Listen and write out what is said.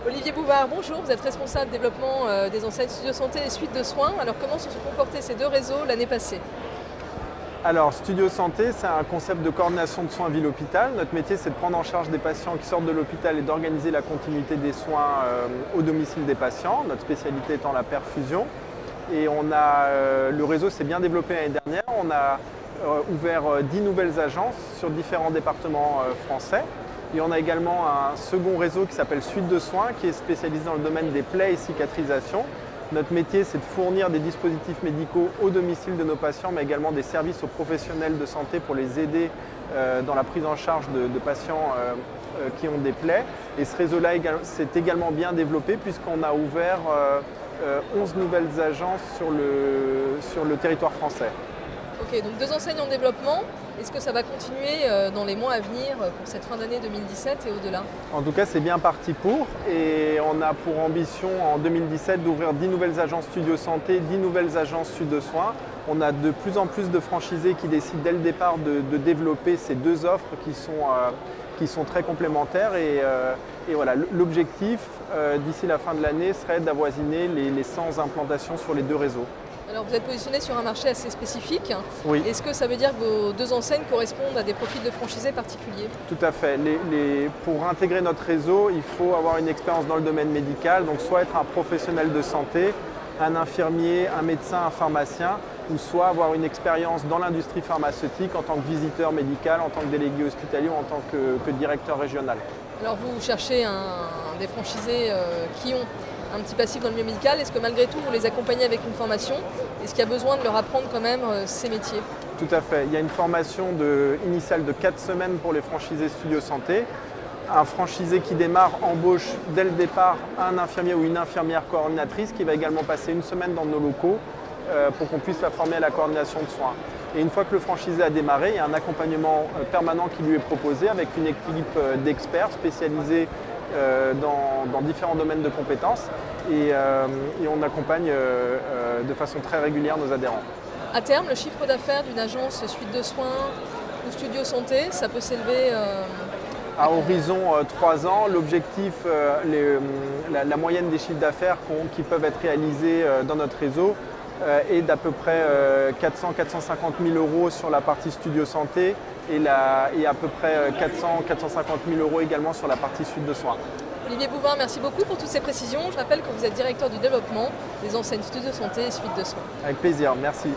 Olivier Bouvard, bonjour, vous êtes responsable développement des enseignes Studio Santé et Suite de Soins. Alors comment se sont comportés ces deux réseaux l'année passée? Alors, Studio Santé, c'est un concept de coordination de soins ville-hôpital. Notre métier, c'est de prendre en charge des patients qui sortent de l'hôpital et d'organiser la continuité des soins au domicile des patients, notre spécialité étant la perfusion. Et le réseau s'est bien développé l'année dernière. On a ouvert 10 nouvelles agences sur différents départements français. Et on a également un second réseau qui s'appelle Suite de Soins, qui est spécialisé dans le domaine des plaies et cicatrisations. Notre métier, c'est de fournir des dispositifs médicaux au domicile de nos patients, mais également des services aux professionnels de santé pour les aider dans la prise en charge de patients qui ont des plaies. Et ce réseau-là s'est également bien développé puisqu'on a ouvert 11 nouvelles agences sur le territoire français. Ok, donc deux enseignes en développement. Est-ce que ça va continuer dans les mois à venir pour cette fin d'année 2017 et au-delà? En tout cas, c'est bien parti pour. Et on a pour ambition en 2017 d'ouvrir 10 nouvelles agences Studio Santé, 10 nouvelles agences Suite de Soins. On a de plus en plus de franchisés qui décident dès le départ de développer ces deux offres qui sont très complémentaires. Et voilà, l'objectif d'ici la fin de l'année serait d'avoisiner les 100 implantations sur les deux réseaux. Alors vous êtes positionné sur un marché assez spécifique. Oui. Est-ce que ça veut dire que vos deux enseignes correspondent à des profils de franchisés particuliers? Tout à fait. Pour intégrer notre réseau, il faut avoir une expérience dans le domaine médical, donc soit être un professionnel de santé, un infirmier, un médecin, un pharmacien, ou soit avoir une expérience dans l'industrie pharmaceutique en tant que visiteur médical, en tant que délégué hospitalier ou en tant que directeur régional. Alors vous cherchez des franchisés qui ont un petit passif dans le milieu médical. Est-ce que malgré tout vous les accompagnez avec une formation? Est-ce qu'il y a besoin de leur apprendre quand même ces métiers? Tout à fait. Il y a une formation initiale de 4 semaines pour les franchisés Studio Santé. Un franchisé qui démarre embauche dès le départ un infirmier ou une infirmière coordinatrice qui va également passer une semaine dans nos locaux pour qu'on puisse la former à la coordination de soins. Et une fois que le franchisé a démarré, il y a un accompagnement permanent qui lui est proposé avec une équipe d'experts spécialisés dans différents domaines de compétences et on accompagne de façon très régulière nos adhérents. À terme, le chiffre d'affaires d'une agence Suite de Soins ou Studio Santé, ça peut s'élever à horizon 3 ans, l'objectif, la moyenne des chiffres d'affaires qui peuvent être réalisés dans notre réseau est d'à peu près 400-450 000 euros sur la partie Studio Santé et à peu près 400-450 000 euros également sur la partie Suite de Soins. Olivier Bouvard, merci beaucoup pour toutes ces précisions. Je rappelle que vous êtes directeur du développement des enseignes Studio Santé et Suite de Soins. Avec plaisir, merci.